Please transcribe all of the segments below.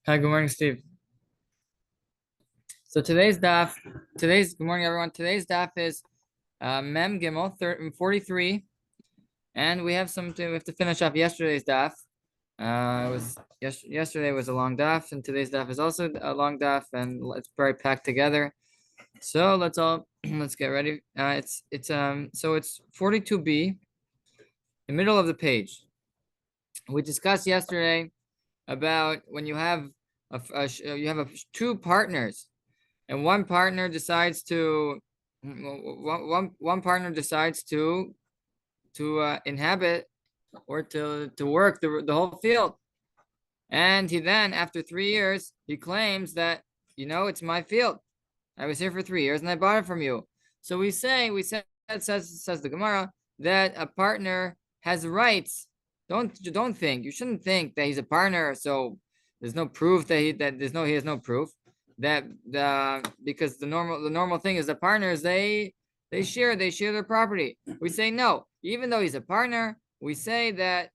Hi, good morning, Steve. So good morning, everyone. Today's daf is Mem Gimel 43, and we have to finish off yesterday's daf. Yesterday was a long daf, and today's daf is also a long daf, and it's very packed together. So let's get ready. It's 42b, the middle of the page. We discussed yesterday about when you have two partners, and one partner decides to inhabit or to work the whole field, and he then after 3 years he claims that it's my field. I was here for 3 years and I bought it from you. So says the Gemara that a partner has rights. You shouldn't think that he's a partner. So there's no proof he has no proof that because the normal thing is the partners they share their property. We say no, even though he's a partner, we said that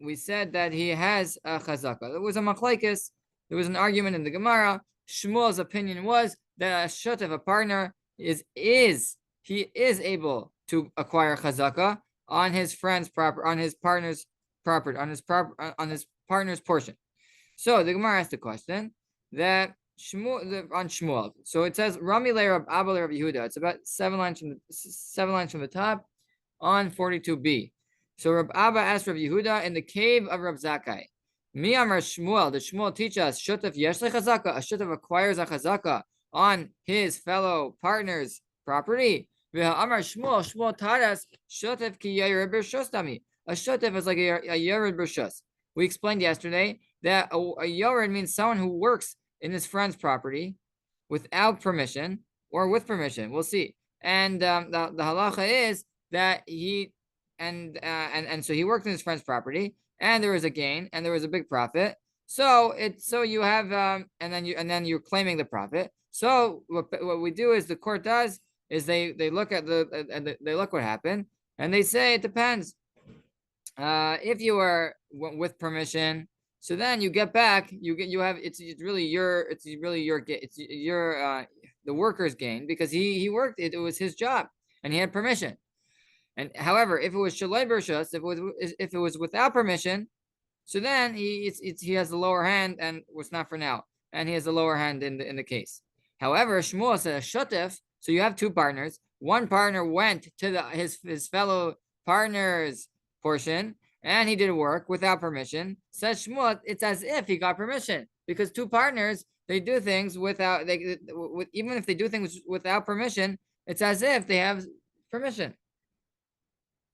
he has a chazaka. There was a machlekes. There was an argument in the Gemara. Shmuel's opinion was that a shutef, a partner, is able to acquire chazaka on his partner's property, on his partner's portion. So the Gemara asked the question that on Shmuel. So it says Rami le Rab Abba le Rab Yehuda. It's about seven lines from the top on 42b. So Rab Abba asked Rab Yehuda in the cave of Rab Zakkai. Mi Amar Shmuel. Did Shmuel teach us shutef yesh chazaka? A shutef acquires a chazaka on his fellow partner's property. Amar Shmuel taught us shutef ki yared b'shostami. A shutef is like a yared b'shos. We explained yesterday that a yared means someone who works in his friend's property without permission or with permission. We'll see. And the halacha is that so he worked in his friend's property, and there was a gain, and there was a big profit. So you have and then you're claiming the profit. So what we do is the court does is they look at they look what happened, and they say it depends. If you are with permission, so then you get back, it's really your the worker's gain, because he worked it was his job and he had permission. And however, if it was shalei b'rshus, if it was without permission, so then he has the lower hand, and it's not for now, and he has the lower hand in the case. However, Shmuel says shutef. So you have two partners. One partner went to his fellow partner's portion, and he did work without permission. Says Shmuel, it's as if he got permission, because two partners, they do things even if they do things without permission, it's as if they have permission.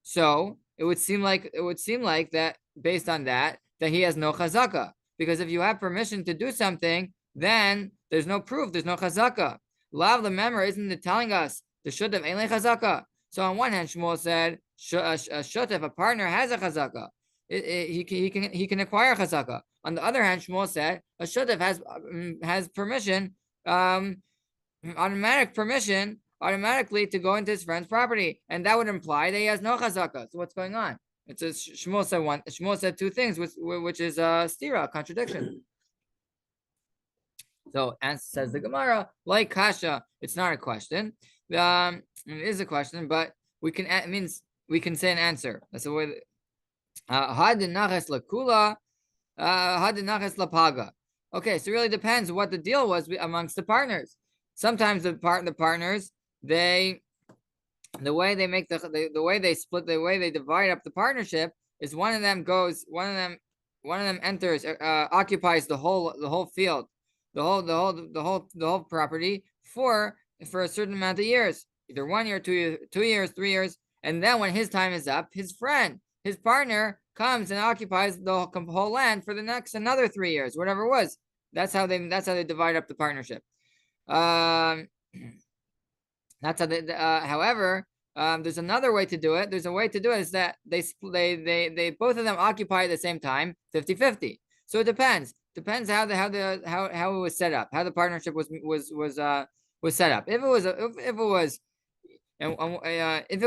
So it would seem like that based on that he has no chazaka, because if you have permission to do something, then there's no proof, there's no chazaka. Lav the member isn't it telling us the shutef ain't chazaka? So on one hand, Shmuel said a shutef, a partner, has a chazaka. He can acquire chazaka. On the other hand, Shmuel said a shutef has permission, automatically to go into his friend's property, and that would imply that he has no chazaka. So what's going on? It says Shmuel said two things, which is a stira, a contradiction. So, as says the Gemara, like kasha, it's not a question. It is a question, but we can say an answer. That's the way. Had naches lakula, had naches lapaga. Okay, so it really depends what the deal was amongst the partners. Sometimes the partners, the way they divide up the partnership is one of them enters, occupies the whole field, the whole property for a certain amount of years, either 1 year, 2 years, 3 years, and then when his time is up, his partner comes and occupies the whole land for the next another 3 years, whatever it was. That's how they divide up the partnership. That's how however, there's another way to do it. There's a way to do it is that they both of them occupy at the same time, 50-50. So it depends how it was set up, how the partnership was set up. If it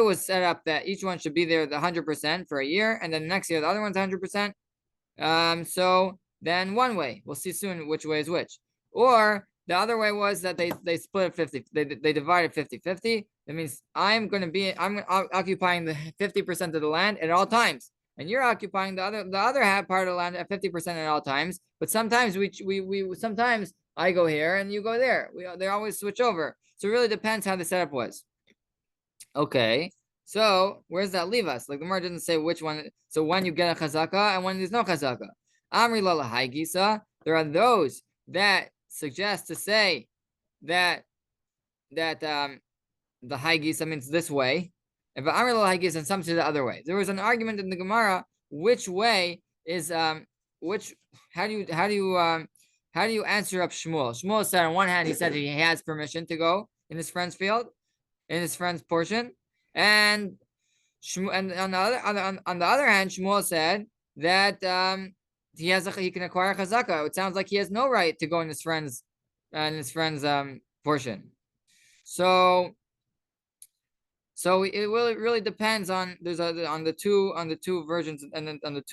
was set up that each one should be there the 100% for a year, and then next year the other one's 100%, so then one way. We'll see soon which way is which. Or the other way was that they split it 50. They divided 50-50. That means I'm occupying the 50% of the land at all times, and you're occupying the other half part of the land at 50% at all times. But sometimes sometimes I go here and you go there. They always switch over. So it really depends how the setup was. Okay. So where does that leave us? Like the Gemara doesn't say which one. So when you get a chazaka and when there's no chazaka. Amri la gisa. There are those that suggest to say that the high gisa means this way. If Amri la gisa and some say the other way. There was an argument in the Gemara which way is which. How do you answer up Shmuel? Shmuel said on one hand he said he has permission to go in his friend's field, in his friend's portion, and on the other hand, Shmuel said that he can acquire chazaka. It sounds like he has no right to go in his friend's portion. So it really depends on on the two versions, and then on the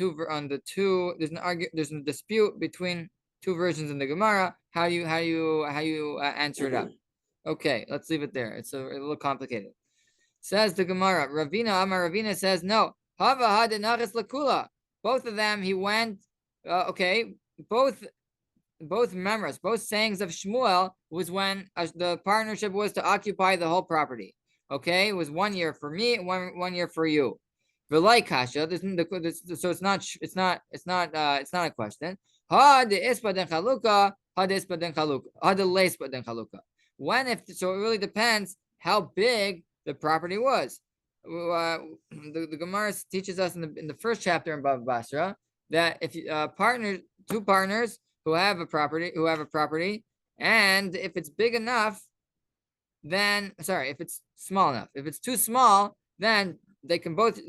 two there's a dispute between two versions in the Gemara. How you answer it up? Okay, let's leave it there. It's a little complicated. Says the Gemara, Ravina says no. Hava hadenachas lakula. Both of them, he went. Both memories, both sayings of Shmuel was when the partnership was to occupy the whole property. Okay, it was 1 year for me, one year for you. V'lai kasha. So it's not a question. Ha de ispa den chaluka. Ha de ispa den chaluka. Ha de leispa den chaluka. So it really depends how big the property was. The Gemara teaches us in the first chapter in Bava Batra that if two partners who have a property, and if it's big enough, if it's small enough, if it's too small, then they can both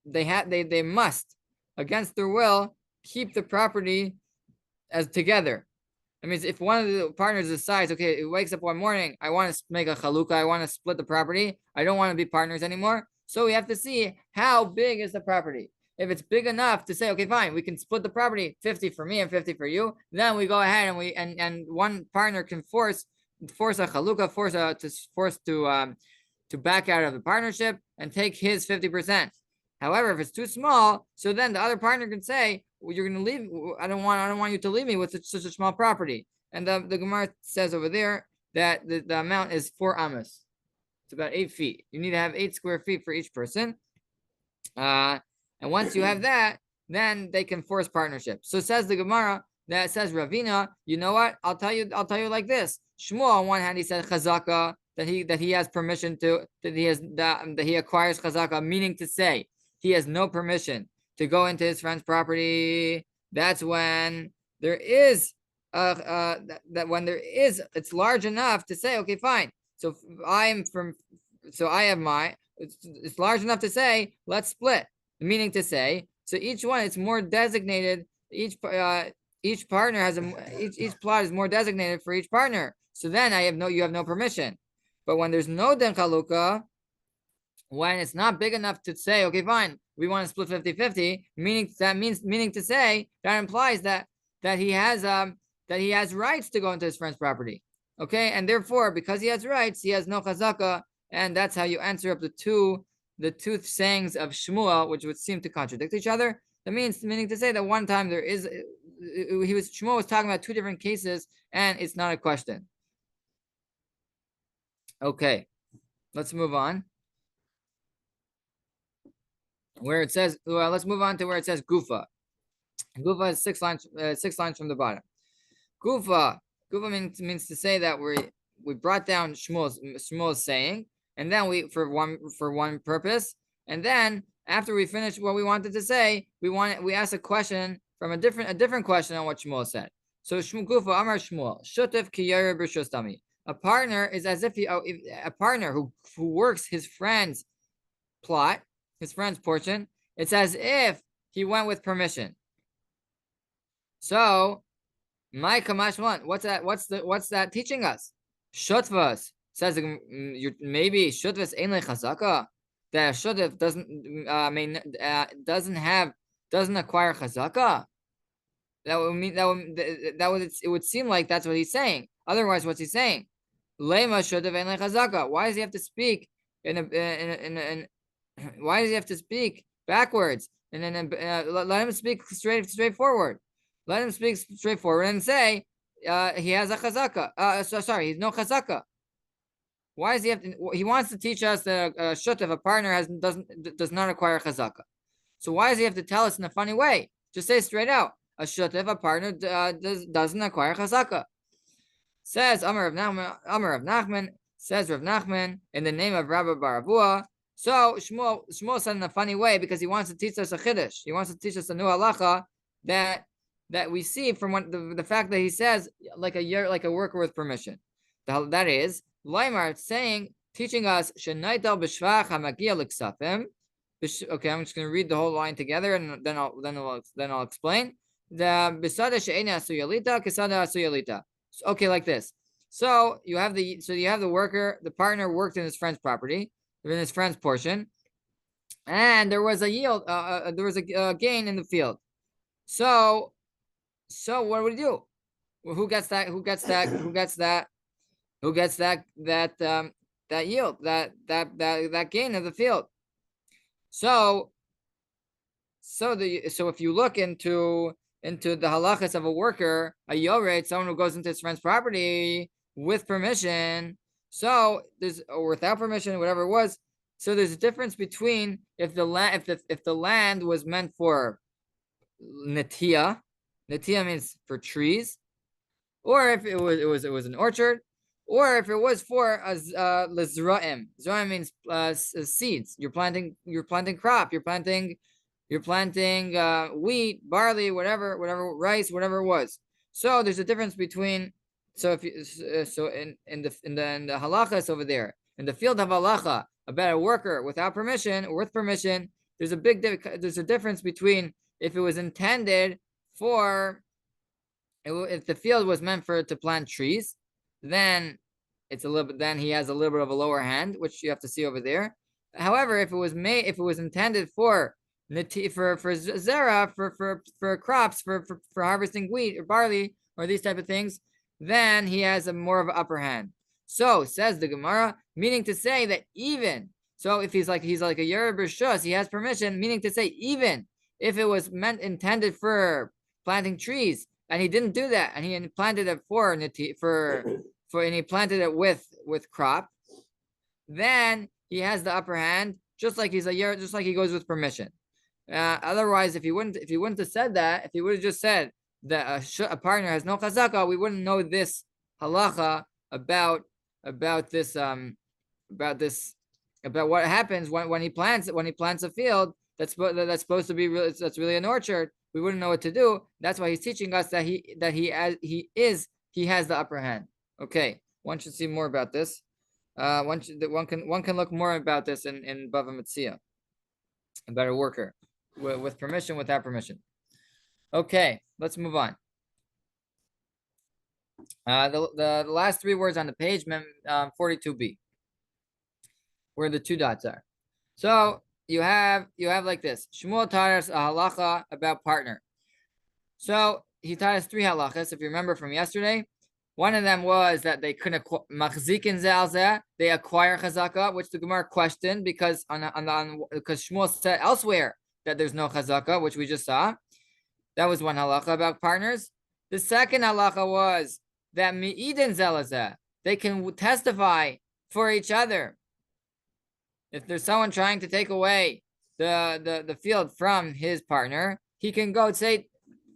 they must, against their will, keep the property as together. That means if one of the partners decides, okay, it wakes up one morning, I want to make a chalukah, I want to split the property, I don't want to be partners anymore. So we have to see how big is the property. If it's big enough to say, okay, fine, we can split the property 50 for me and 50 for you, then we go ahead and one partner can force a chalukah, force to back out of the partnership and take his 50%. However, if it's too small, so then the other partner can say, well, you're going to leave. I don't want you to leave me with such a small property. And the Gemara says over there that the amount is 4 amos. It's about 8 feet. You need to have 8 square feet for each person. And once you have that, then they can force partnership. So it says the Gemara that says Ravina, you know what? I'll tell you like this. Shmuel on one hand he said chazaka, that he has permission to, that he acquires chazaka, meaning to say he has no permission to go into his friend's property. That's when there is it's large enough to say, okay, fine. So it's large enough to say, let's split. Meaning to say, so each one, it's more designated. Each partner has each plot is more designated for each partner. So then you have no permission. But when there's no den chalukah, when it's not big enough to say, okay, fine, we want to split 50-50, meaning to say that implies that he has rights to go into his friend's property. Okay, and therefore, because he has rights, he has no chazaka, and that's how you answer up the two sayings of Shmuel, which would seem to contradict each other. Meaning to say that one time Shmuel was talking about two different cases, and it's not a question. Okay, let's move on. Let's move on to where it says Gufa. Gufa is 6 lines from the bottom. Gufa means to say that we brought down Shmuel's saying, and then for one purpose, and then after we finish what we wanted to say, we asked a question from a different question on what Shmuel said. So Gufa Amar Shmuel Shutef ki yarer b'shustami. A partner is as if a partner who works his friend's plot, his friend's portion. It's as if he went with permission. So, my kamashman, what's that teaching us? Shutvas says maybe shutvas ein chazaka, that shutv doesn't acquire chazaka. That would mean it would seem like that's what he's saying. Otherwise, what's he saying? Lema shodav ein chazaka. Why does he have to speak why does he have to speak backwards? And then let him speak straightforward. Let him speak straightforward and say he has a chazaka. Sorry, he's no chazaka. Why does he have to? He wants to teach us that a shut if a partner does not acquire chazaka. So why does he have to tell us in a funny way? Just say straight out. A shut if a partner doesn't acquire chazaka. Says Amar of Nachman. Says Rav Nachman in the name of Rabbi Baravua. So Shmuel said in a funny way because he wants to teach us a chiddush. He wants to teach us a new halacha that we see from the fact that he says like a worker with permission. That is Laimar saying, teaching us Shenaitel b'shvach hamagia l'ksafim. Okay, I'm just going to read the whole line together, and then I'll explain. The bisada she'ena asuyalita kisada asuyalita. Okay, like this. So you have the worker, the partner worked in his friend's property, in his friend's portion, and there was a yield. There was a gain in the field. So what do we do? Well, who gets that? Who gets that? Who gets that? Who gets that yield, that gain of the field? So if you look into the halachas of a worker, a yored, someone who goes into his friend's property with permission, or without permission, whatever it was. So there's a difference between if the land was meant for netia means for trees, or if it was an orchard, or if it was for lezraim. Zraim means seeds. You're planting crop. You're planting wheat, barley, whatever, rice, whatever it was. So there's a difference between. So if you, in the halachas over there, in the field of halacha about a worker without permission or with permission, there's a difference between if it was intended for, if the field was meant to plant trees, then then he has a little bit of a lower hand, which you have to see over there. However, if it was intended for zera, for crops, for harvesting wheat or barley or these type of things, then he has a more of an upper hand. So says the Gemara, meaning to say that even so, if he's like a Yerub Rishus, he has permission, meaning to say even if it was intended for planting trees, and he didn't do that, and he planted it and he planted it with crop, then he has the upper hand, just like he goes with permission. Otherwise, if he wouldn't have said that, if he would have just said that a partner has no chazaka, we wouldn't know this halacha about what happens when he plants a field that's supposed to be that's really an orchard. We wouldn't know what to do. That's why he's teaching us that he has the upper hand. Okay, one should see more about this. One can look more about this in Bava Mציעא about a worker with permission, without permission. Okay, let's move on. The last three words on the page, 42b, where the two dots are. So you have like this. Shmuel taught us a halacha about partner. So he taught us three halachas, if you remember from yesterday. One of them was that they couldn't machzikin zeh, they acquire chazaka, which the Gemara questioned because because Shmuel said elsewhere that there's no chazaka, which we just saw. That was one halacha about partners. The second halacha was that mi'idin zelazeh, they can testify for each other. If there's someone trying to take away the field from his partner, he can go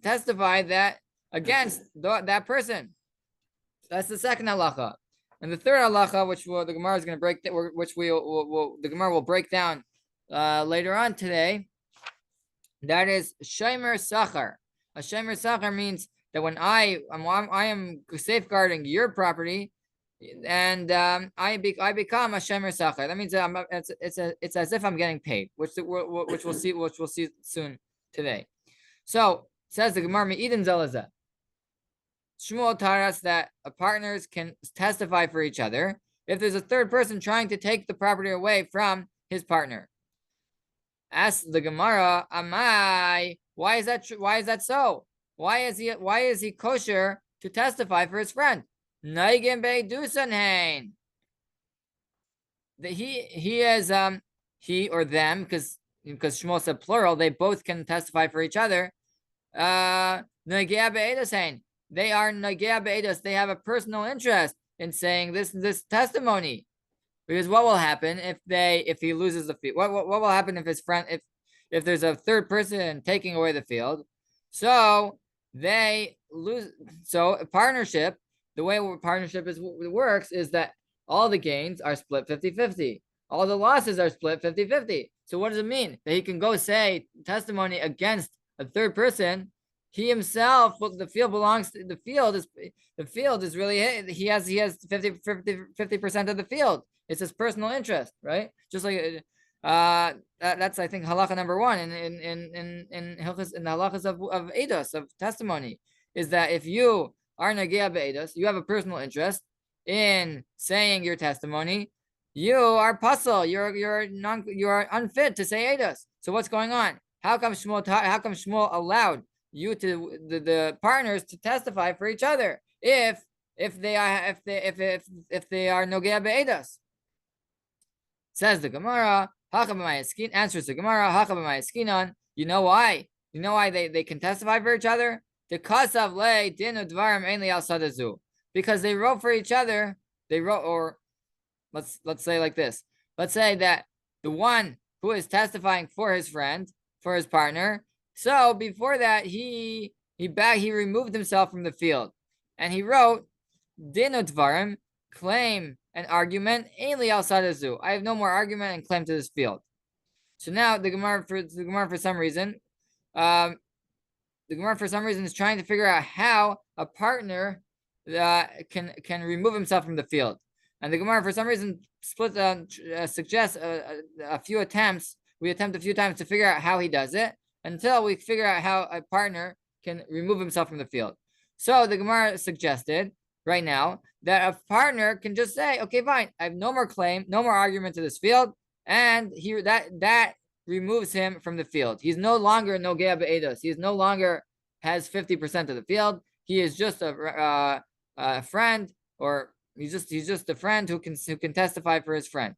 testify that against that person. That's the second halacha. And the third halacha, which the Gemara is going to break, which the Gemara will break down later on today, that is shomer sachar. A shomer sachar means that when I am safeguarding your property, and I become a shomer sachar. That means it's as if I'm getting paid, which we'll see soon today. So says the Gemara me'idin zelazeh. Shmuel taught us that partners can testify for each other if there's a third person trying to take the property away from his partner. Ask the Gemara, Amai, why is that so? Why is he kosher to testify for his friend? Noigim beidusan. He is he or them, because Shmuel said plural, they both can testify for each other. They are nagea be'edos. They have a personal interest in saying this testimony, because what will happen if he loses the field? What will happen if his friend, if there's a third person taking away the field? So they lose. So a partnership, the way partnership works is that all the gains are split 50-50. All the losses are split 50-50. So what does it mean? That he can go say testimony against a third person. He himself, the field belongs to the field is really, he has 50% of the field. It's his personal interest, right? Just like that's, I think, halacha number one in the halachas of eidos, of testimony, is that if you are nagea be'edos, you have a personal interest in saying your testimony, you are pasul, you are unfit to say eidos. So what's going on? How come Shmuel allowed you to the partners to testify for each other if they are nogea be'edos? Says the Gemara, answers the Gemara, you know why? You know why they can testify for each other? Because they wrote for each other. They wrote, or let's say like this. Let's say that the one who is testifying for his friend, for his partner. So before that, he removed himself from the field, and he wrote dinu dvarim, claim an argument, ainli al sadazu. I have no more argument and claim to this field. So now the Gemara for some reason is trying to figure out how a partner can remove himself from the field, and the Gemara for some reason suggests a few attempts. We attempt a few times to figure out how he does it until we figure out how a partner can remove himself from the field. So the Gemara suggested right now that a partner can just say, okay, fine, I have no more claim, no more argument to this field, and that removes him from the field. He's no longer nogea be'edos. He is no longer has 50% of the field. He is just a friend, or he's just a friend who can testify for his friend.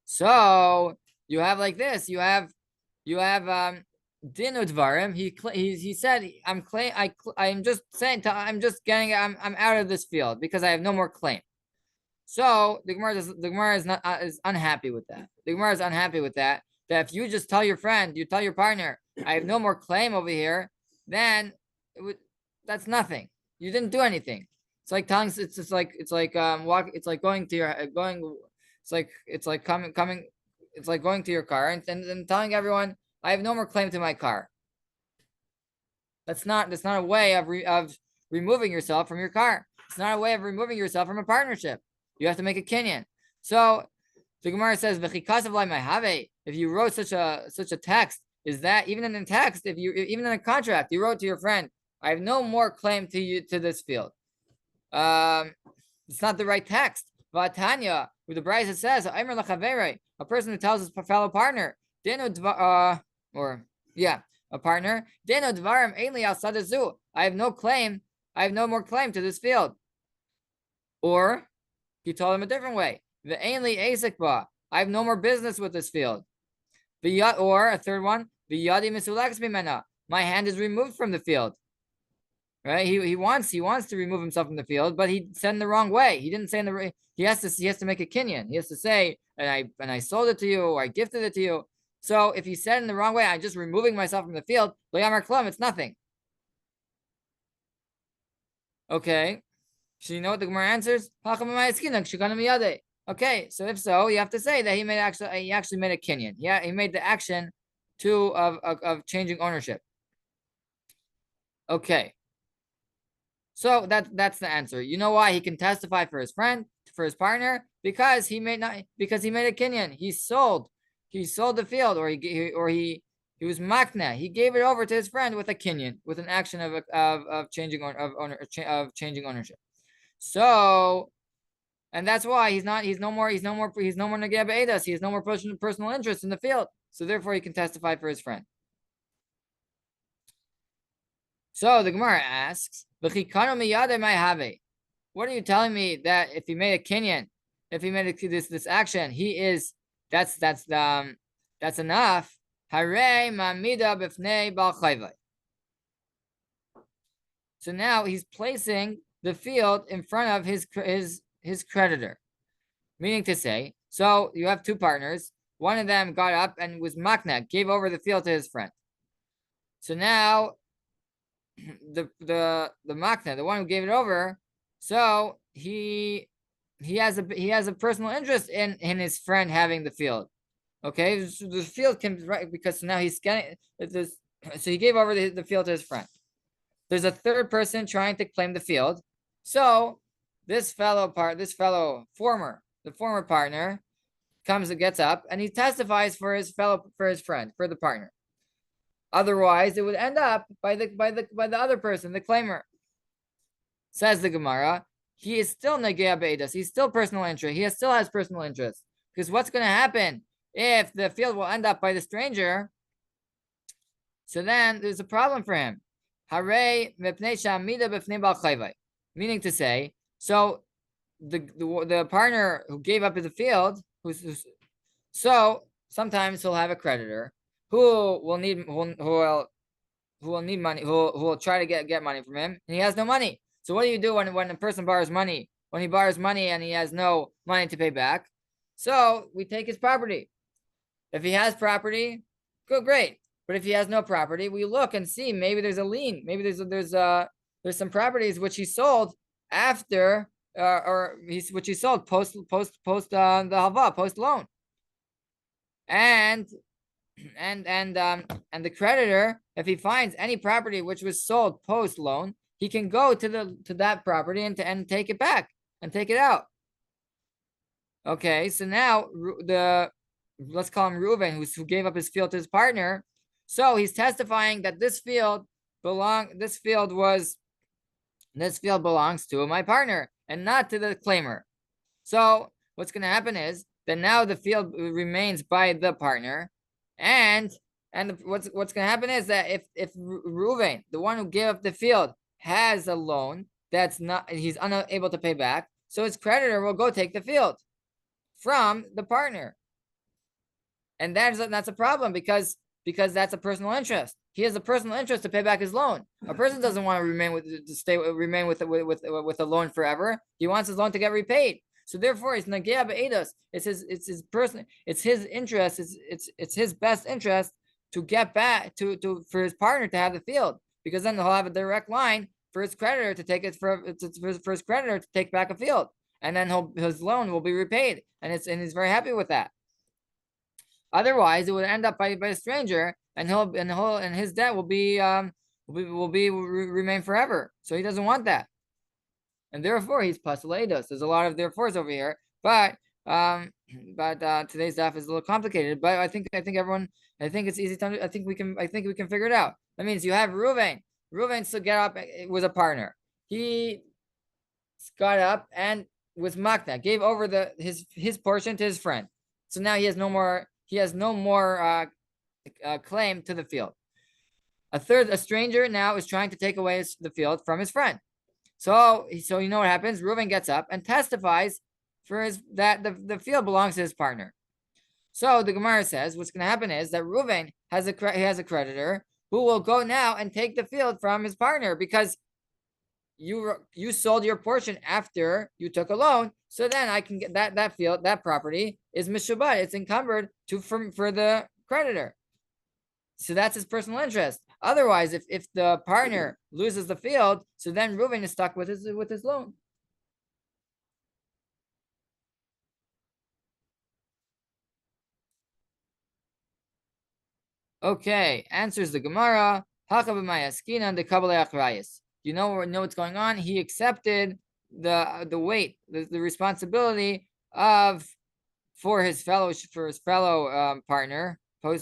So you have like this. You have dinu dvarim. He said, I'm just out of this field because I have no more claim. So the Gemara is unhappy with that. The Gemara is unhappy with that. That if you just tell your friend, you tell your partner, I have no more claim over here, then that's nothing. You didn't do anything. It's like telling. It's like going to your car and telling everyone, I have no more claim to my car. That's not a way of removing yourself from your car. It's not a way of removing yourself from a partnership. You have to make a kinyan. So the Gemara says, if you wrote such a text, is that even in a text, even in a contract, you wrote to your friend, I have no more claim to this field. It's not the right text. Vatanya, where the Brisa says, a person who tells his fellow partner, a partner, I have no claim, I have no more claim to this field. Or he told him a different way. I have no more business with this field. Or a third one, my hand is removed from the field. Right? He wants to remove himself from the field, but he said in the wrong way. He didn't say in the right. He has to make a kinyan. He has to say, and I sold it to you, or I gifted it to you. So if he said in the wrong way, I'm just removing myself from the field, it's nothing. Okay. So you know what the Gemara answers? Okay, so if so, you have to say that he actually made a kinyan. Yeah, he made the action of changing ownership. Okay. So that's the answer. You know why he can testify for his friend, for his partner? Because he made a kinyan. He sold the field, or he was makna. He gave it over to his friend with a kinyan, with an action of changing ownership. So, and that's why he's no more nagea be'edos. He has no more personal interest in the field. So therefore, he can testify for his friend. So the Gemara asks, what are you telling me that if he made a kinyan, if he made this action, that's enough. Hare mamida b'fnei bal chayvai. So now he's placing the field in front of his creditor, meaning to say, so you have two partners. One of them got up and was makna, gave over the field to his friend. So now the makna, the one who gave it over, so he has a personal interest in his friend having the field. Okay, so the field can, right, because now he's getting this. So he gave over the field to his friend. There's a third person trying to claim the field. So the former partner comes and gets up and he testifies for his friend, for the partner. Otherwise, it would end up by the other person, the claimer. Says the Gemara, he is still negea be'edas. He's still personal interest. He still has personal interest. Because what's going to happen if the field will end up by the stranger? So then there's a problem for him. Meaning to say, so the partner who gave up the field, so sometimes he'll have a creditor who will need money, who will try to get money from him, and he has no money. So what do you do when a person borrows money? When he borrows money and he has no money to pay back, so we take his property. If he has property, good, great. But if he has no property, we look and see maybe there's a lien. Maybe there's some properties which he sold after, which he sold post the halva, post loan, and the creditor, if he finds any property which was sold post loan, he can go to that property and take it back and take it out. Okay, so now let's call him Reuven, who gave up his field to his partner. So he's testifying that this field belongs to my partner and not to the claimer. So what's going to happen is that now the field remains by the partner, and what's going to happen is that if Reuven, the one who gave up the field, has a loan he's unable to pay back, so his creditor will go take the field from the partner, and that's a problem because that's a personal interest. He has a personal interest to pay back his loan. A person doesn't want to remain with a loan forever. He wants his loan to get repaid. So therefore, it's nagea be'edos. It's his person. It's his interest. It's his best interest to get back for his partner to have the field, because then he'll have a direct line for his creditor to take it for his creditor to take back a field, and then his loan will be repaid, and he's very happy with that. Otherwise, it would end up by a stranger, and his debt will remain forever. So he doesn't want that, and therefore he's pasaleidos. There's a lot of therefores over here, but today's daf is a little complicated. But I think everyone, I think it's easy to. I think we can figure it out. That means you have Reuven. Reuven still get up. It was a partner. He got up and was makna, gave over his portion to his friend. So now he has no more. He has no more claim to the field. A stranger now is trying to take away the field from his friend. So you know what happens? Reuven gets up and testifies for that the field belongs to his partner. So the Gemara says what's going to happen is that Reuven has a creditor who will go now and take the field from his partner, because you sold your portion after you took a loan. So then I can get that field, that property is mishubad, it's encumbered for the creditor. So that's his personal interest. Otherwise, if the partner loses the field, so then Reuven is stuck with his loan. Okay, answers the Gemara. You know what's going on? He accepted the weight, the responsibility for his fellow partner, for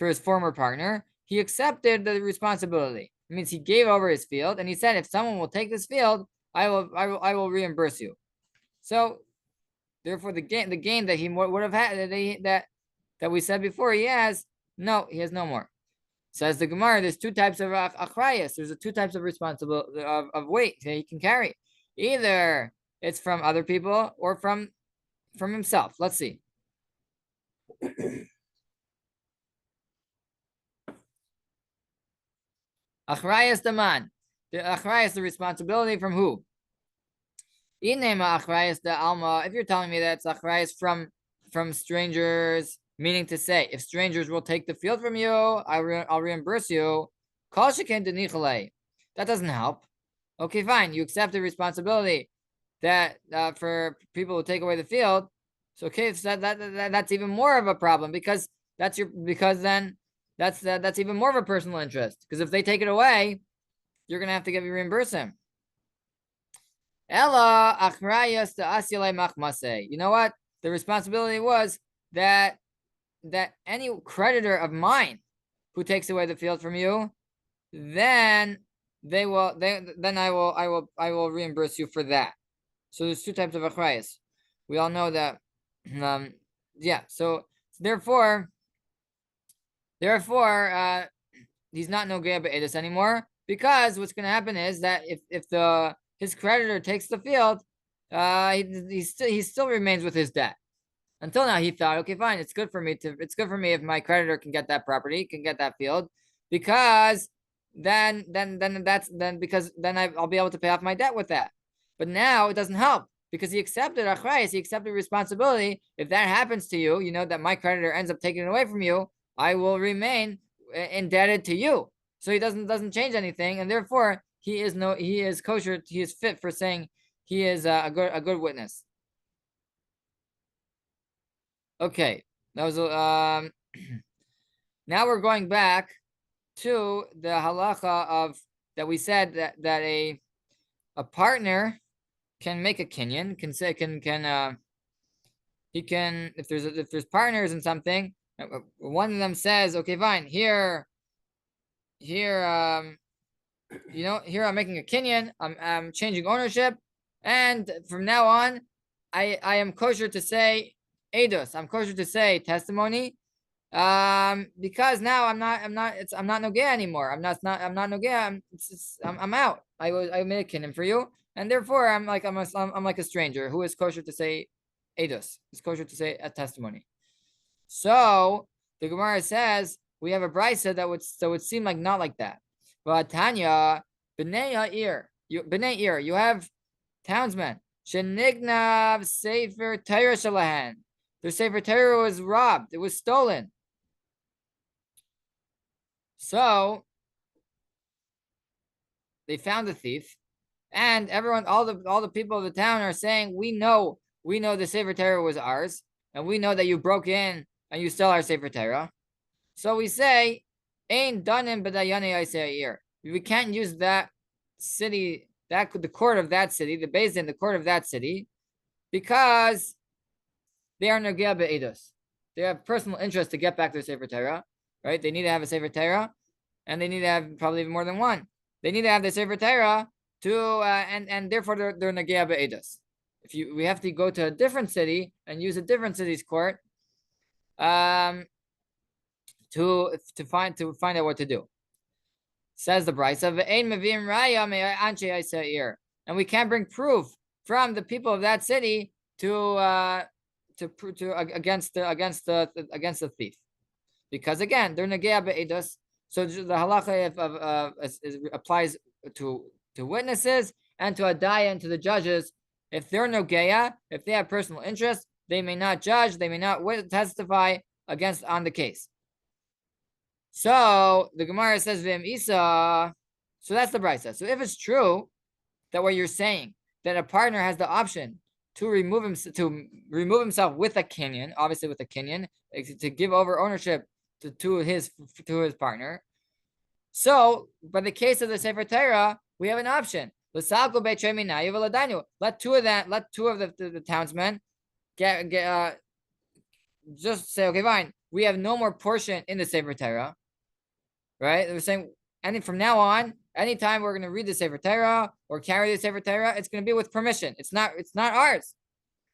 his former partner. He accepted the responsibility. It means he gave over his field, and he said, if someone will take this field, I will reimburse you. So therefore, the gain that he would have had, that we said before, he has no more. Says the Gemara, there's two types of achrayas. There's two types of responsibility of weight that he can carry. Either it's from other people or from himself. Let's see. Achrayas the man. The achrayas, the responsibility from who? Inema achrayas the alma. If you're telling me that it's achrayas from strangers, meaning to say, if strangers will take the field from you, I'll reimburse you. Kol sheken denichale. That doesn't help. Okay, fine. You accept the responsibility that for people who take away the field. So okay, so that's even more of a problem because that's even more of a personal interest. Because if they take it away, you're gonna have to reimburse him. Ella achrayas the asyale machmase. You know what? The responsibility was that any creditor of mine who takes away the field from you, then I will reimburse you for that. So there's two types of achrayas. We all know that. Yeah. So therefore, he's not nogea be'edus anymore because what's going to happen is that if his creditor takes the field, he still remains with his debt. Until now, he thought, okay, fine, it's good for me if my creditor can get that property, can get that field, because then I'll be able to pay off my debt with that. But now it doesn't help because he accepted achrayas, he accepted responsibility. If that happens to you, you know that my creditor ends up taking it away from you, I will remain indebted to you. So he doesn't change anything, and therefore he is kosher. He is fit for saying he is a good witness. Okay, that was now we're going back to the halacha of that we said that a partner can make a kinyan, if there's partners in something, one of them says, okay, fine, here I'm making a kinyan, I'm changing ownership, and from now on I am kosher to say edus, I'm kosher to say testimony, because now I'm not nogea anymore. I'm not nogea. I'm out. I made a kinyan for you, and therefore I'm like a stranger who is kosher to say edus. Is kosher to say a testimony. So the Gemara says we have a brisa that would seem like not like that. But Tanya b'nei ir, you have townsmen shenignav sefer Torah shalahan. Their sefer Torah was robbed. It was stolen. So they found the thief, and everyone, all the people of the town are saying, we know the sefer Torah was ours, and we know that you broke in and you stole our sefer Torah. So we say, "Ein danim b'dayane Yisrael." We can't use that city, the court of that city, the beis din, the court of that city, because they are nogea be'edus. They have personal interest to get back their sefer Torah, right? They need to have a sefer Torah, and they need to have probably even more than one. They need to have the sefer Torah to, and therefore they're nogea be'edus. We have to go to a different city and use a different city's court, to find out what to do. Says the brisa, ve'ein mevim raya me'anshei Yisrael, and we can't bring proof from the people of that city against the thief, because again they're nogea be'edus. So the halacha applies to witnesses and to adaya and to the judges. If they're nogea, if they have personal interest, they may not judge, they may not testify on the case. So the Gemara says v'im isa. So that's the brisa. So if it's true that what you're saying, that a partner has the option to remove himself with a kinyan, obviously with a kinyan, to give over ownership to his partner. So, by the case of the sefer Torah, we have an option. Let two of the townsmen just say, okay, fine, we have no more portion in the sefer Torah, right? They're saying, from now on, anytime we're going to read the sefer Torah or carry the sefer Torah, it's going to be with permission. It's not ours.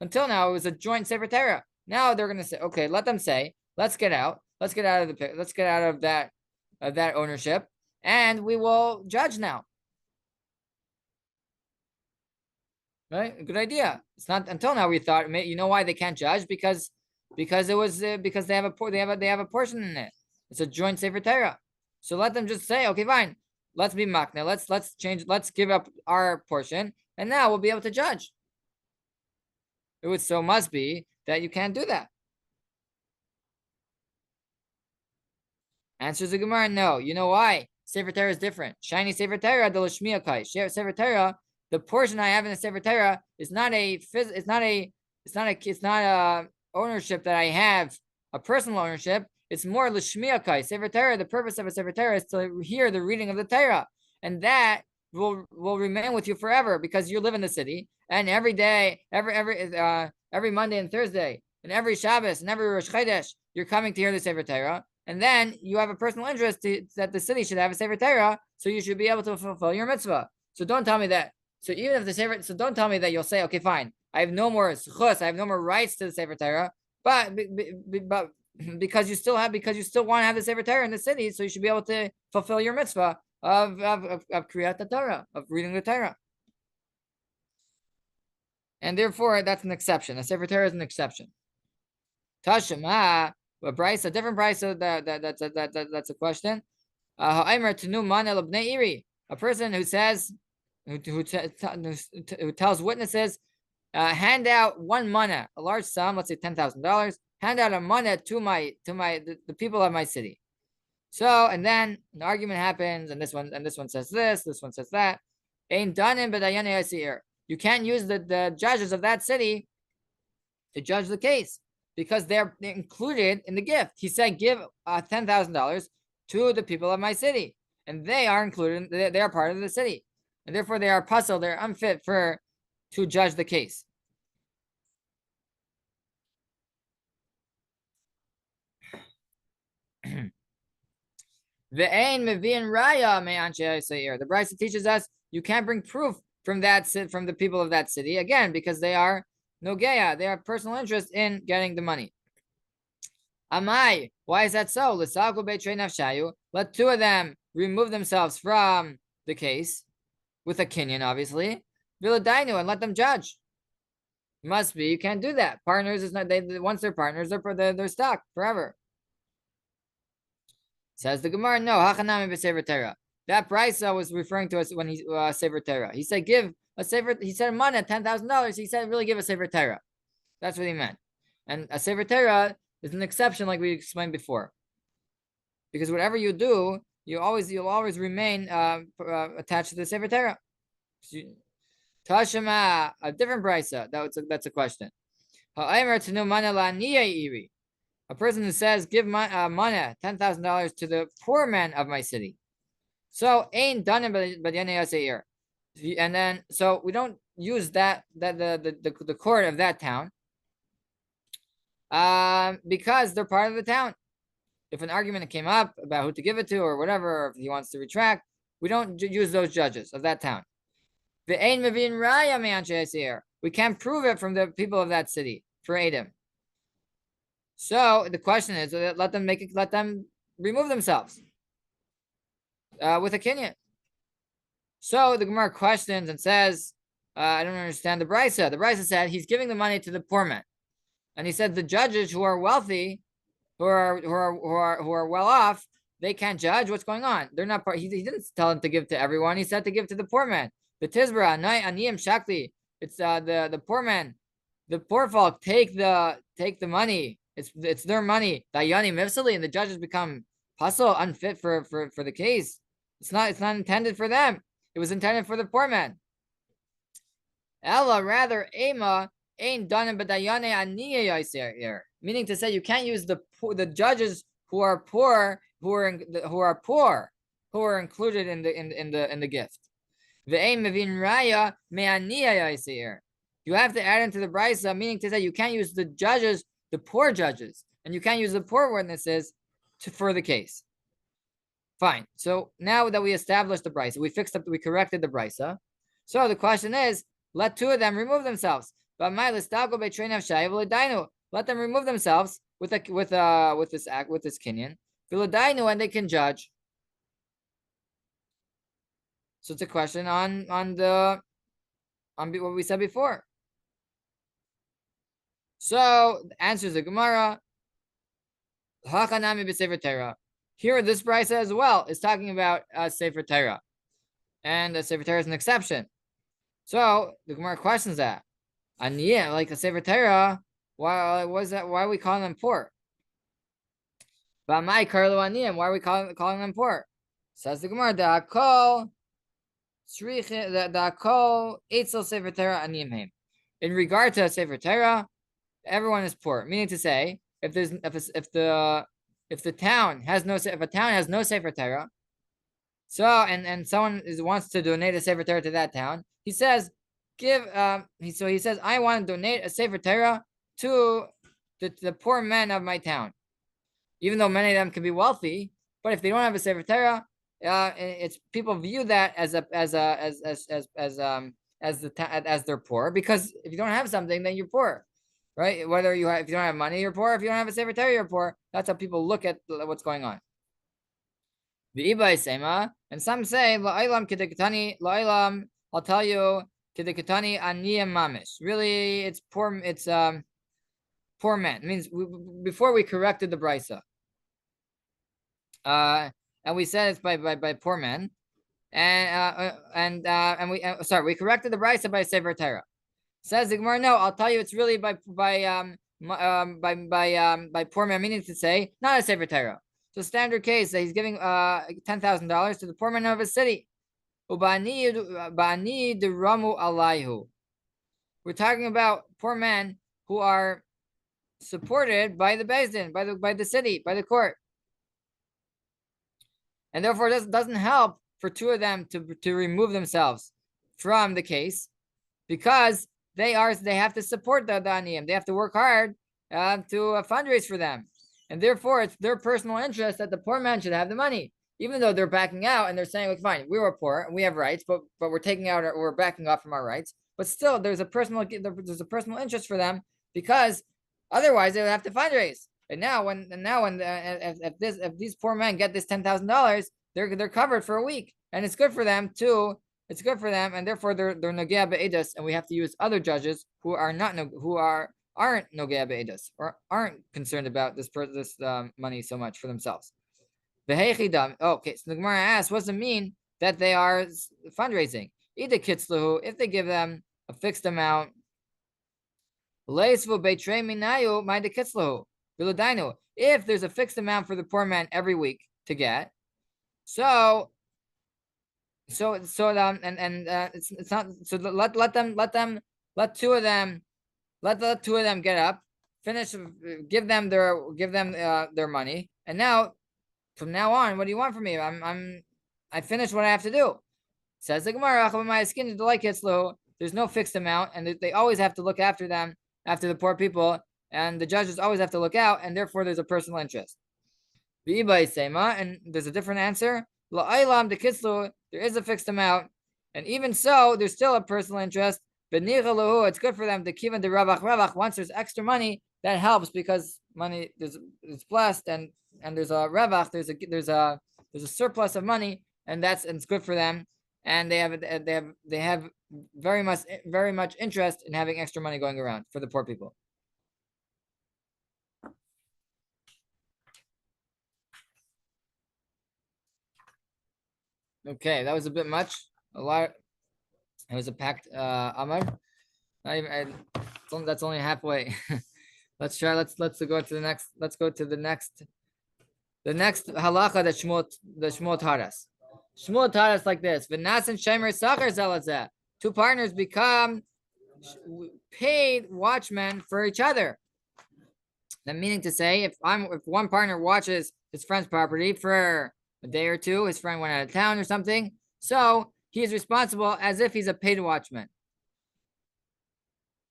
Until now, it was a joint sefer Torah. Now they're going to say, okay, let them say, let's get out of that that ownership, and we will judge now. Right? Good idea. It's not until now we thought, you know why they can't judge? Because it was because they have a portion in it. It's a joint sefer Torah. So let them just say, okay, fine, let's be makna. Let's give up our portion, and now we'll be able to judge. Must be that you can't do that. Answers the Gemara, no. You know why? Sefer Torah is different. Shiny Sefer Torah, the Lashmiya Kai. Sefer Torah, the portion I have in the Sefer Torah is not a ownership that I have, a personal ownership. It's more Lashmiya Kai. Sefer Torah, the purpose of a Sefer Torah is to hear the reading of the Torah. And that will remain with you forever because you live in the city, and every day, every Monday and Thursday, and every Shabbos and every Rosh Chodesh, you're coming to hear the Sefer Torah. And then you have a personal interest that the city should have a Sefer Torah, so you should be able to fulfill your mitzvah. So don't tell me that. So don't tell me that you'll say, okay, fine, I have no more zchus, I have no more rights to the Sefer Torah, but because you still want to have the Sefer Torah in the city, so you should be able to fulfill your mitzvah of Kriyat Torah, of reading the Torah. And therefore, that's an exception. A Sefer Torah is an exception. Tashema. A different brisa. That's a question. A person who says, who tells witnesses, hand out one mana, a large sum, let's say $10,000. Hand out a mana to the people of my city. So, and then an argument happens, and this one says this one says that. Ain't done in b'dayan. You can't use the judges of that city to judge the case, because they're included in the gift. He said, give $10,000 to the people of my city, and they are included. They are part of the city, and therefore they are puzzled. They're unfit to judge the case. The Brisa teaches us you can't bring proof from the people of that city, again, because they are Nogeya, they have personal interest in getting the money. Amai, why is that so? Let two of them remove themselves from the case with a kinyan, obviously. Viladainu, and let them judge. Must be, you can't do that. Partners is not, once they're partners, they're stuck forever. Says the Gemara, no, hachanami b'sefer Torah. That brisa was referring to us when he sefer Torah. He said, give a sefer. He said money, $10,000. He said, really give a sefer Torah. That's what he meant. And a sefer Torah is an exception, like we explained before, because whatever you do, you'll always remain attached to the sefer Torah. Tashema, a different brisa. That's a question. A person who says, give money, $10,000 to the poor man of my city. So ain't done it, and then so we don't use the court of that town, because they're part of the town. If an argument came up about who to give it to or whatever, or if he wants to retract, we don't use those judges of that town. We can't prove it from the people of that city for Edom. So the question is, let them remove themselves with a kinyan. So the Gemara questions and says, I don't understand the brisa. The brisa said he's giving the money to the poor man, and he said the judges who are wealthy, who are well off, they can't judge what's going on. They're not part. He didn't tell them to give to everyone. He said to give to the poor man. The tizbra aniyim shakli. It's the poor man, the poor folk take the money. It's their money. Dayani mifsali, and the judges become puzzle, unfit for the case. It's not intended for them. It was intended for the poor man. Ella, rather, ema ain't done but dayane aniya, meaning to say you can't use the judges who are poor, who are included in the gift. The aim mevin raya me'aniya. You have to add into the brisa, meaning to say you can't use the judges, the poor judges, and you can't use the poor witnesses for the case. Fine. So now that we established the brisa, we corrected the brisa. So the question is, let two of them remove themselves. Let them remove themselves with this kinyan. And they can judge. So it's a question on what we said before. So the answer is the Gemara. Hachanami b'sefer Torah. Here, this brisa as well is talking about sefer Torah, and the sefer Torah is an exception. So the Gemara questions that. Aniyah, like a sefer Torah, why was that? Why are we calling them poor? B'amai karlo aniyim. Why are we calling them poor? Says the Gemara, da'akol etzel sefer Torah aniyim heim. In regard to sefer Torah, everyone is poor. Meaning to say, if the town has no sefer Torah, so and someone wants to donate a sefer Torah to that town, he says, he says, I want to donate a sefer Torah to the poor men of my town. Even though many of them can be wealthy, but if they don't have a sefer Torah, it's people view that as they're poor, because if you don't have something, then you're poor, right? If you don't have money, you're poor. If you don't have a sefer Torah, you're poor. That's how people look at what's going on. The Ibai Sema, and some say la'olam kedekatani la'olam. I'll tell you kedekatani aniyim mamish. Really, it's poor. It's poor men. It means before we corrected the brisa, and we said it's by poor men, and we corrected the brisa by sefer Torah. Says the Gemara, no, I'll tell you, it's really by poor men, meaning to say not a sefer Torah. So standard case that he's giving $10,000 to the poor men of his city. Ubani de ramu alayhu. We're talking about poor men who are supported by the Beis Din, by the city, by the court, and therefore it doesn't help for two of them to remove themselves from the case, because they have to support the aniyim. They have to work hard to fundraise for them. And therefore, it's their personal interest that the poor man should have the money, even though they're backing out and they're saying, "Look, fine, we were poor and we have rights, but we're we're backing off from our rights." But still, there's a personal interest for them, because otherwise they would have to fundraise. And if these poor men get this $10,000, they're covered for a week, and it's good for them too. It's good for them, and therefore they're nogea be'edus, and we have to use other judges who aren't nogea be'edus, or aren't concerned about this money so much for themselves. Okay, so the Gemara asks, what does it mean that they are fundraising? If they give them a fixed amount, if there's a fixed amount for the poor man every week to get, it's not, so let two of them get up, finish, give them their money, and now from now on, what do you want from me? I finished what I have to do. Says the Gemara, there's no fixed amount, and they always have to look after them, after the poor people, and the judges always have to look out, and therefore there's a personal interest. And there's a different answer. There is a fixed amount, and even so, there's still a personal interest. It's good for them to kivan the ravach. Once there's extra money, that helps, because money it's blessed, and there's a ravach. There's a surplus of money, and it's good for them, and they have very much interest in having extra money going around for the poor people. Okay, that was a bit much. A lot. It was a packed Amar. That's only halfway. Let's try. Let's go to the next. Let's go to the next halacha that Shmuel taught us. Shmuel taught us like this: V'nas and Shemer Sachar Zelazeh. Two partners become paid watchmen for each other. That meaning to say, if one partner watches his friend's property for a day or two, his friend went out of town or something, so he is responsible as if he's a paid watchman.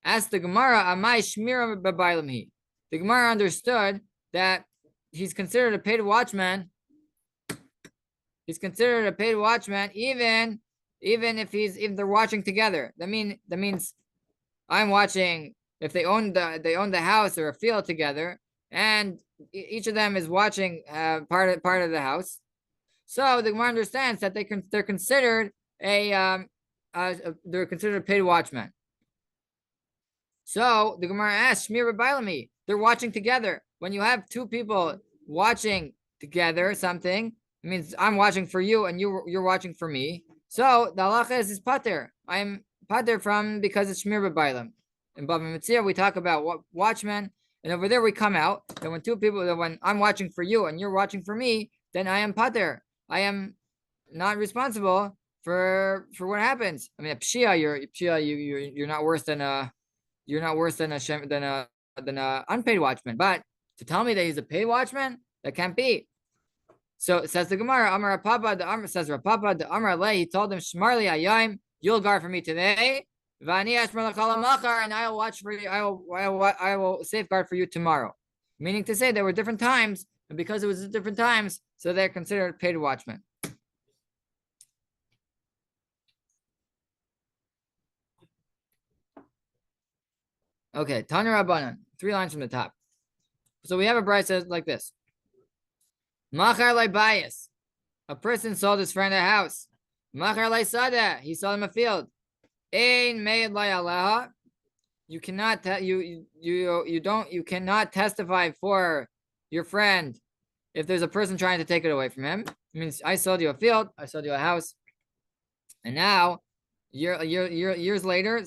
Ask the Gemara, Amai Shmira B'Bailamhi. The Gemara understood that he's considered a paid watchman. He's considered a paid watchman even if they're watching together. That means I'm watching if they own the house or a field together, and each of them is watching part of the house. So the Gemara understands that they're considered they're considered paid watchmen. So the Gemara asks, Shmir B'Bailami, they're watching together. When you have two people watching together something, it means I'm watching for you and you're watching for me. So the halacha is pater. I'm pater from because it's Shmir B'Bailam. In Bava Mציעא, we talk about watchmen, and over there we come out that when I'm watching for you and you're watching for me, then I am pater. I am not responsible for what happens. I mean, a pshia, you're not worse than a unpaid watchman. But to tell me that he's a paid watchman, that can't be. So it says the Gemara, Amar Papa, the Amar says Rapapa, the Amar Le, he told him, Shmarli Ayayim, you'll guard for me today. And I will watch for you. I will safeguard for you tomorrow. Meaning to say there were different times, and because it was different times, so they're considered paid watchmen. Okay, Tanya Rabbanan, 3 lines from the top. So we have a bride says like this: Machar lai bias, a person sold his friend a house. Machar lai sada, he sold him a field. Ein meid lai aleha, you cannot testify for your friend if there's a person trying to take it away from him. It means I sold you a field, I sold you a house, and now years later,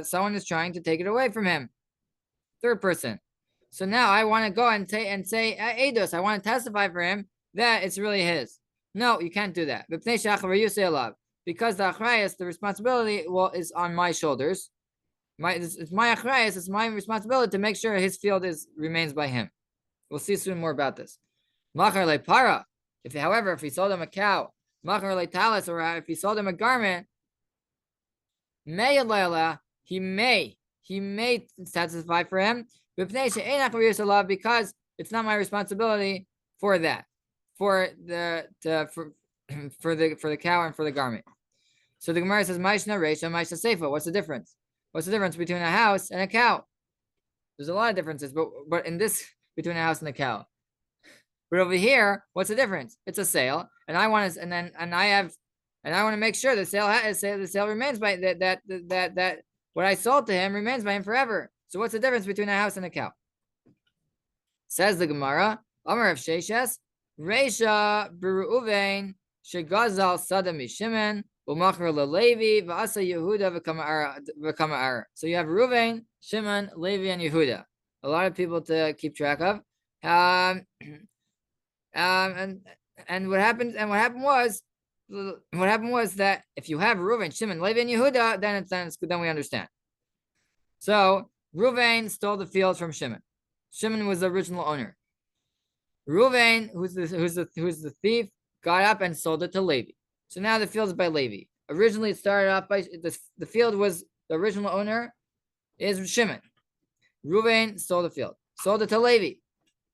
someone is trying to take it away from him. Third person. So now I want to go and say Eidos, I want to testify for him that it's really his. No, you can't do that. Because the achrayas, the responsibility, is on my shoulders. It's my achrayas, it's my responsibility to make sure his field remains by him. We'll see soon more about this. Machar le para. However, if he sold him a cow, machar le talis, or if he sold him a garment, he may testify for him because it's not my responsibility for that, for the cow and for the garment. So the Gemara says, Maishna Reisha, Maishna Seifa. What's the difference? What's the difference between a house and a cow? There's a lot of differences, but in this, between a house and a cow. But over here, what's the difference? It's a sale, and I want to make sure the sale remains by that what I sold to him remains by him forever. So what's the difference between a house and a cow? Says the Gemara, Amar of Sheshes, Reisha Beruven Shegazal Sada Mishimen Umachar LeLevi V'asa Yehuda V'Kama'ara. So you have Reuven, Shimon, Levi, and Yehuda. A lot of people to keep track of. And what happened was that if you have Reuven, Shimon, Levi, and Yehuda, then we understand. So Reuven stole the field from Shimon. Shimon was the original owner. Reuven, who's the thief, got up and sold it to Levi. So now the field is by Levi. Originally, it started off by the field was the original owner is Shimon. Reuven stole the field, sold it to Levi.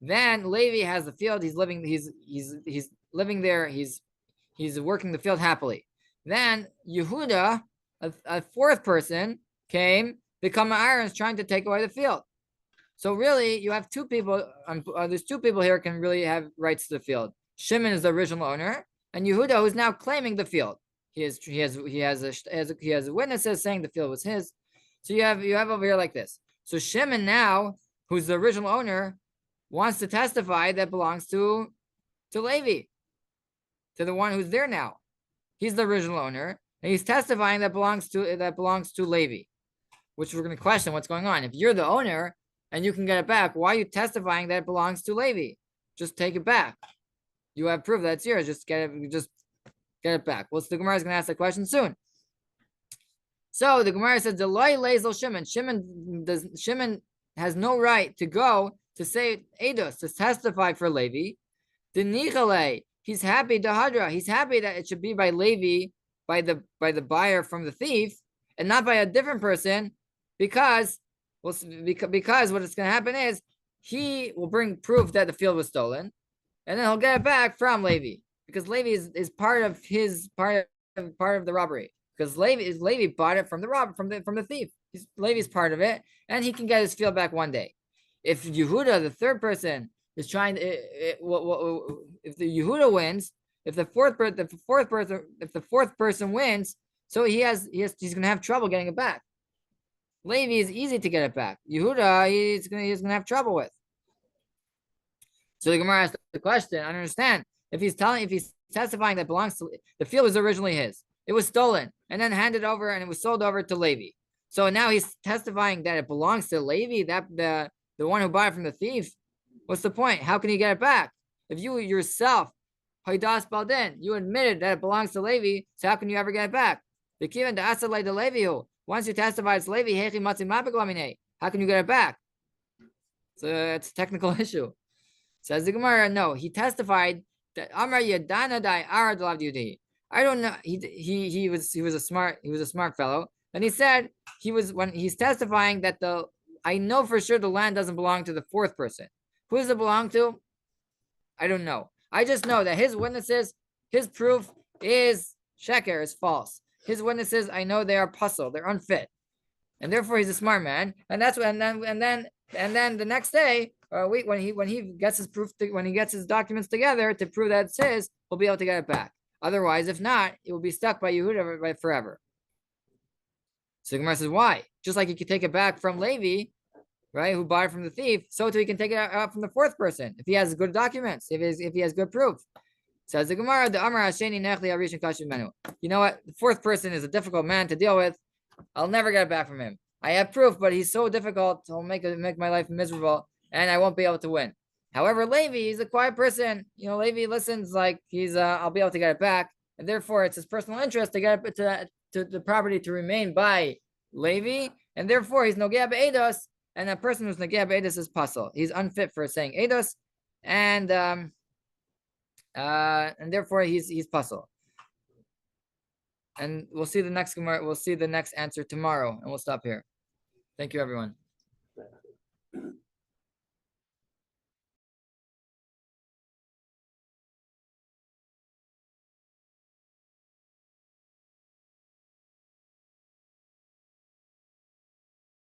Then Levi has the field. He's living there. He's working the field happily. Then Yehuda, a fourth person, came. The Kama'ar is trying to take away the field. So really, you have two people. There's two people here can really have rights to the field. Shimon is the original owner, and Yehuda, who's now claiming the field. He has witnesses saying the field was his. So you have over here like this. So Shimon now, who's the original owner, wants to testify that belongs to Levi, to the one who's there now. He's the original owner, and he's testifying that belongs to Levi, which we're going to question what's going on. If you're the owner and you can get it back, why are you testifying that it belongs to Levi? Just take it back. You have proof that it's yours. Just get it back. Well, so the Gemara is going to ask that question soon. So the Gemara says, "Deloi lezel Shimon." Shimon has no right to go to say Eidos, to testify for Levi. Denichale, he's happy Dahadra. He's happy that it should be by Levi, by the buyer from the thief, and not by a different person, because what's going to happen is he will bring proof that the field was stolen, and then he'll get it back from Levi, because Levi is part of the robbery. Because Levi bought it from the thief. Levi's part of it, and he can get his field back one day. If Yehuda, the third person, is trying to, if the Yehuda wins, if the fourth person wins, so he's gonna have trouble getting it back. Levi is easy to get it back. Yehuda, he's gonna have trouble with. So the Gemara asked the question. I don't understand. If he's testifying that belongs to the field was originally his, it was stolen and then handed over and it was sold over to Levi. So now he's testifying that it belongs to Levi, that the one who bought it from the thief. What's the point? How can you get it back? If you yourself, Haidas Baldin, you admitted that it belongs to Levi, so how can you ever get it back? Once you testify it's Levi, how can you get it back? So it's a technical issue. Says the Gemara, no, he testified that Amar Yadana Dai Arad Lav Yudi. I don't know. He was a smart fellow. And he said when he's testifying that I know for sure the land doesn't belong to the fourth person. Who does it belong to? I don't know. I just know that his witnesses, his proof is sheker, is false. His witnesses, I know they are puzzled, they're unfit, and therefore he's a smart man. And that's when and then the next day or a week when he gets his proof, when he gets his documents together to prove that it's his, he'll be able to get it back. Otherwise, if not, it will be stuck by Yehuda forever. So the Gemara says, why? Just like he could take it back from Levi, right, who bought it from the thief, so too he can take it out from the fourth person if he has good documents, if he has good proof. Says the Gemara, the Amar Hasheni Nechli Arishin Kashim Menu. You know what? The fourth person is a difficult man to deal with. I'll never get it back from him. I have proof, but he's so difficult, he'll make my life miserable, and I won't be able to win. However, Levi, he's a quiet person. You know, Levi listens like I'll be able to get it back, and therefore it's his personal interest to get it to the property to remain by Levi, and therefore he's Nogea Be'edos, and a person who's Nogea Be'edos is puzzle. He's unfit for saying Eidos, and therefore he's puzzle. And we'll see the next Gemara. We'll see the next answer tomorrow, and we'll stop here. Thank you, everyone.